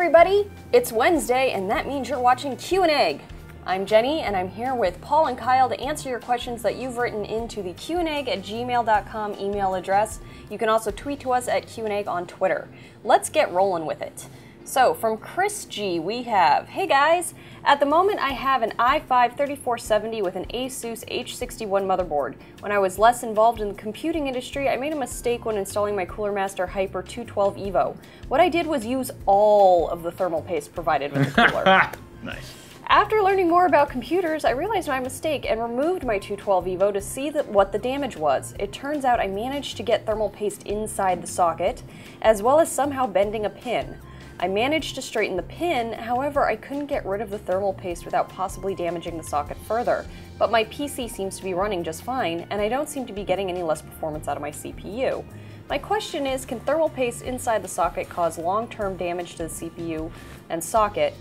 everybody! It's Wednesday, and that means you're watching Q&A. I'm Jenny, and I'm here with Paul and Kyle to answer your questions that you've written into the qnegg@gmail.com email address. You can also tweet to us at qnegg on Twitter. Let's get rolling with it. So, from Chris G, we have, hey guys, at the moment I have an i5-3470 with an ASUS H61 motherboard. When I was less involved in the computing industry, I made a mistake when installing my Cooler Master Hyper 212 Evo. What I did was use all of the thermal paste provided with the cooler. Nice. After learning more about computers, I realized my mistake and removed my 212 Evo to see what the damage was. It turns out I managed to get thermal paste inside the socket, as well as somehow bending a pin. I managed to straighten the pin, however I couldn't get rid of the thermal paste without possibly damaging the socket further. But my PC seems to be running just fine, and I don't seem to be getting any less performance out of my CPU. My question is, can thermal paste inside the socket cause long-term damage to the CPU and socket?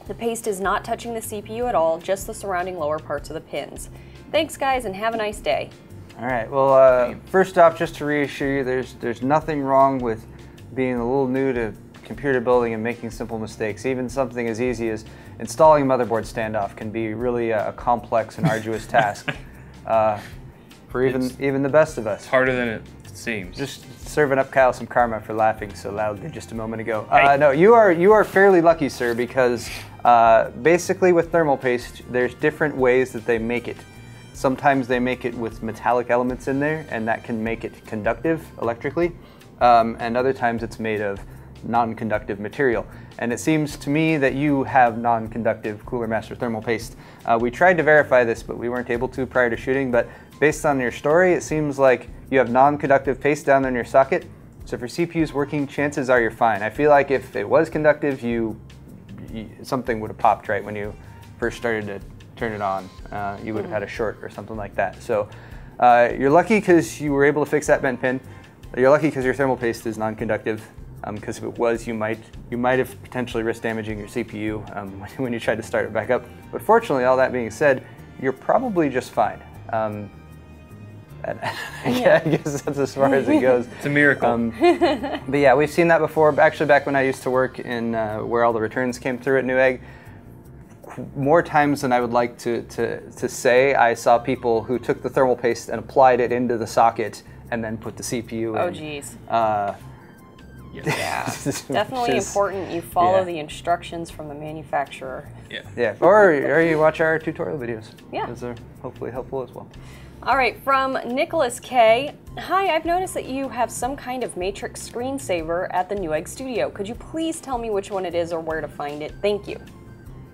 The paste is not touching the CPU at all, just the surrounding lower parts of the pins. Thanks guys, and have a nice day. Alright, well first off, just to reassure you, there's nothing wrong with being a little new to computer building and making simple mistakes. Even something as easy as installing a motherboard standoff can be really a complex and arduous task for even the best of us. It's harder than it seems. Just serving up Kyle some karma for laughing so loudly just a moment ago. No, you are fairly lucky, sir, because basically with thermal paste, there's different ways that they make it. Sometimes they make it with metallic elements in there, and that can make it conductive electrically, and other times it's made of non-conductive material. And it seems to me that you have non-conductive Cooler Master thermal paste. We tried to verify this, but we weren't able to prior to shooting, but based on your story, it seems like you have non-conductive paste down in your socket. So for CPUs working, chances are you're fine. I feel like if it was conductive, something would have popped right when you first started to turn it on. You would have had a short or something like that. So you're lucky because you were able to fix that bent pin. You're lucky because your thermal paste is non-conductive. Because if it was, you might have potentially risked damaging your CPU when you tried to start it back up. But fortunately, all that being said, you're probably just fine. I guess that's as far as it goes. It's a miracle. But yeah, we've seen that before. Actually, back when I used to work in where all the returns came through at Newegg, more times than I would like to say, I saw people who took the thermal paste and applied it into the socket and then put the CPU in. Oh, geez. Yeah. Definitely important you follow the instructions from the manufacturer. Yeah. Or you watch our tutorial videos. Yeah. Those are hopefully helpful as well. All right, from Nicholas K. Hi, I've noticed that you have some kind of matrix screensaver at the Newegg studio. Could you please tell me which one it is or where to find it? Thank you.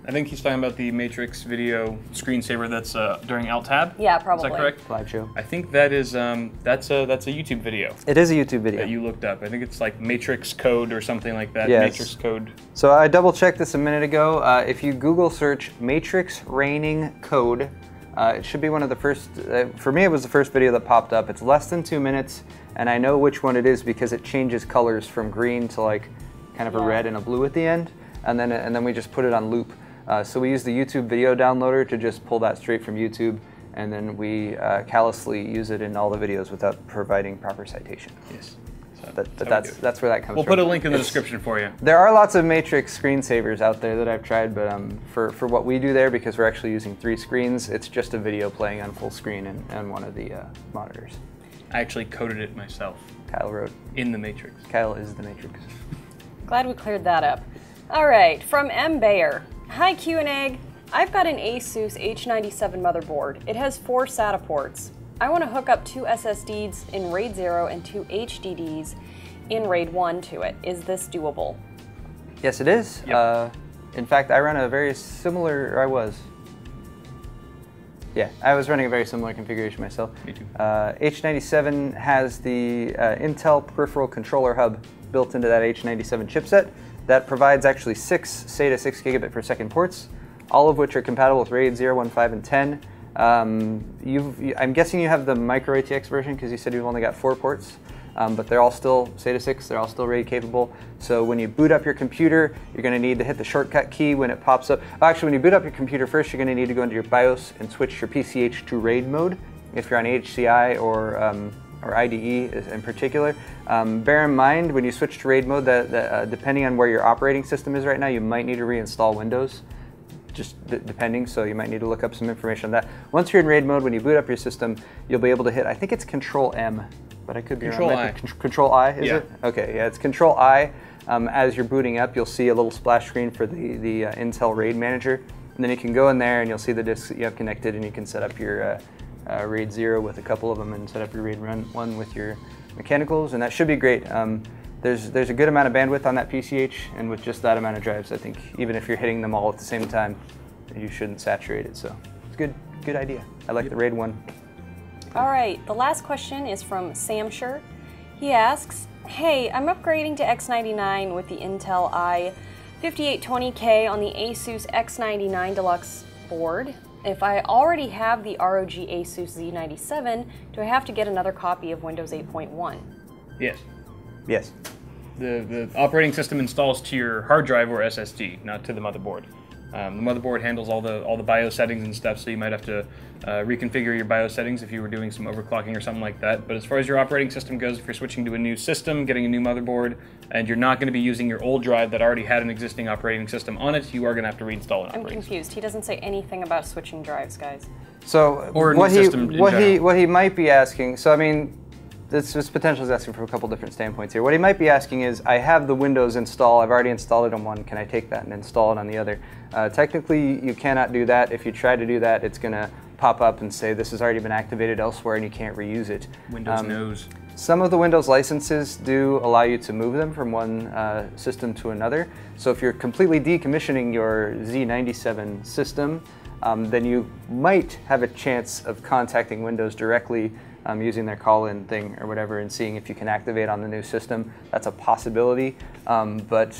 I think he's talking about the Matrix video screensaver that's during Alt Tab. Yeah, probably. Is that correct? Live show. I think that is that's a YouTube video. It is a YouTube video that you looked up. I think it's like Matrix Code or something like that. Yes. Matrix Code. So I double checked this a minute ago. If you Google search Matrix Raining Code, it should be one of the first. For me, it was the first video that popped up. It's less than 2 minutes, and I know which one it is because it changes colors from green to like kind of a red and a blue at the end, and then we just put it on loop. So we use the YouTube video downloader to just pull that straight from YouTube, and then we callously use it in all the videos without providing proper citation. Yes. So that's where that comes from. We'll put a link in the description for you. There are lots of Matrix screensavers out there that I've tried, but for what we do there, because we're actually using 3 screens, it's just a video playing on full screen and one of the monitors. I actually coded it myself. Kyle wrote. In the Matrix. Kyle is the Matrix. Glad we cleared that up. All right, from M. Bayer. Hi Q&A. I've got an ASUS H97 motherboard. It has 4 SATA ports. I want to hook up 2 SSDs in RAID 0 and 2 HDDs in RAID 1 to it. Is this doable? Yes, it is. Yep. In fact, I run a very similar, I was running a very similar configuration myself. Me too. H97 has the Intel peripheral controller hub built into that H97 chipset. That provides actually 6 SATA 6 gigabit per second ports, all of which are compatible with RAID 0, 1, 5, and 10. I'm guessing you have the micro ATX version because you said you've only got 4 ports, but they're all still SATA 6, they're all still RAID capable. So when you boot up your computer, you're going to need to hit the shortcut key when it pops up. Actually, when you boot up your computer first, you're going to need to go into your BIOS and switch your PCH to RAID mode if you're on HCI or or IDE in particular. Bear in mind when you switch to RAID mode that depending on where your operating system is right now, you might need to reinstall Windows, just depending, so you might need to look up some information on that. Once you're in RAID mode, when you boot up your system, you'll be able to hit, I think it's Control-M, but I could be wrong. Control-I, is it? Okay, yeah, it's Control-I. As you're booting up, you'll see a little splash screen for the Intel RAID Manager, and then you can go in there and you'll see the disks that you have connected, and you can set up your RAID 0 with a couple of them and set up your RAID 1 with your mechanicals, and that should be great. There's a good amount of bandwidth on that PCH, and with just that amount of drives, I think even if you're hitting them all at the same time, you shouldn't saturate it. So it's a good idea. I like the RAID 1. All right, the last question is from Samshire. He asks, hey, I'm upgrading to X99 with the Intel i5820K on the ASUS X99 Deluxe board. If I already have the ROG ASUS Z97, do I have to get another copy of Windows 8.1? Yes. Yes. The operating system installs to your hard drive or SSD, not to the motherboard. The motherboard handles all the BIOS settings and stuff, so you might have to reconfigure your BIOS settings if you were doing some overclocking or something like that. But as far as your operating system goes, if you're switching to a new system, getting a new motherboard, and you're not going to be using your old drive that already had an existing operating system on it, you are going to have to reinstall an I'm confused. He doesn't say anything about switching drives, guys. So or what he might be asking, so I mean, this potentially is asking for a couple different standpoints here. What he might be asking is, I have the Windows install, I've already installed it on one, can I take that and install it on the other? Technically, you cannot do that. If you try to do that, it's going to pop up and say this has already been activated elsewhere and you can't reuse it. Windows knows. Some of the Windows licenses do allow you to move them from one system to another. So if you're completely decommissioning your Z97 system, then you might have a chance of contacting Windows directly using their call-in thing or whatever and seeing if you can activate on the new system. That's a possibility, but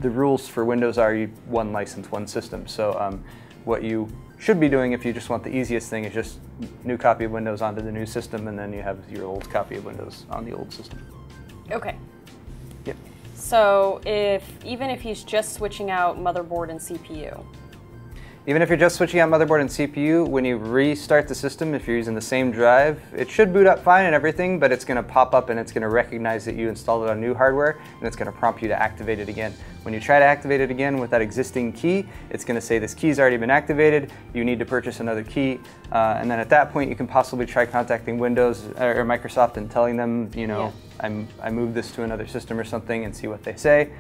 the rules for Windows are one license, one system. So what you should be doing if you just want the easiest thing is just new copy of Windows onto the new system, and then you have your old copy of Windows on the old system. Okay. Yep. So even if he's just switching out motherboard and CPU. Even if you're just switching out motherboard and CPU, when you restart the system, if you're using the same drive, it should boot up fine and everything, but it's going to pop up and it's going to recognize that you installed it on new hardware, and it's going to prompt you to activate it again. When you try to activate it again with that existing key, it's going to say this key's already been activated, you need to purchase another key, and then at that point you can possibly try contacting Windows or Microsoft and telling them, you know, I moved this to another system or something, and see what they say.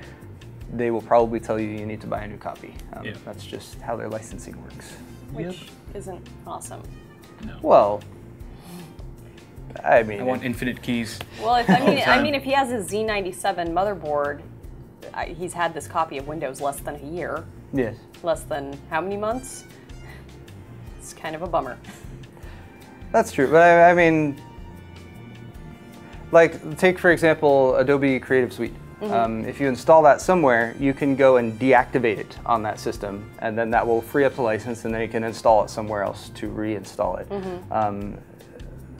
They will probably tell you need to buy a new copy. That's just how their licensing works. Which isn't awesome. No. Well, I mean, I want infinite keys. Well, I mean, if he has a Z97 motherboard, he's had this copy of Windows less than a year. Yes. Less than how many months? It's kind of a bummer. That's true, but I mean, like, take for example Adobe Creative Suite. If you install that somewhere, you can go and deactivate it on that system, and then that will free up the license, and then you can install it somewhere else to reinstall it.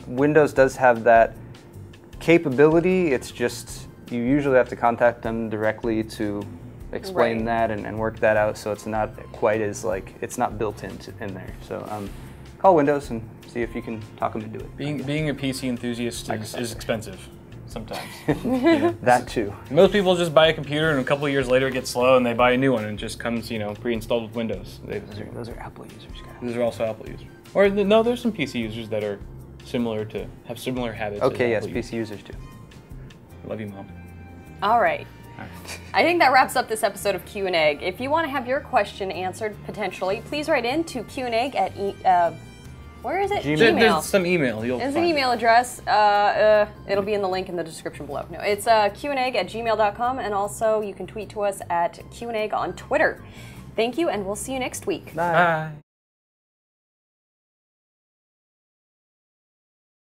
Windows does have that capability. It's just you usually have to contact them directly to explain that and work that out, so it's not quite as it's not built in there. So call Windows and see if you can talk them into it. Being a PC enthusiast is expensive. Sometimes. That too. Most people just buy a computer and a couple of years later it gets slow and they buy a new one and it just comes, pre-installed with Windows. Those are Apple users, guys. Those are also Apple users. Or no, there's some PC users that are have similar habits. Okay, yes, PC users too. Love you, Mom. All right. I think that wraps up this episode of Q&A. If you want to have your question answered potentially, please write in to Q&A at where is it? Gmail. There's some email. There's an email address. It'll be in the link in the description below. No, it's qnegg@gmail.com, and also you can tweet to us at qnegg on Twitter. Thank you, and we'll see you next week. Bye.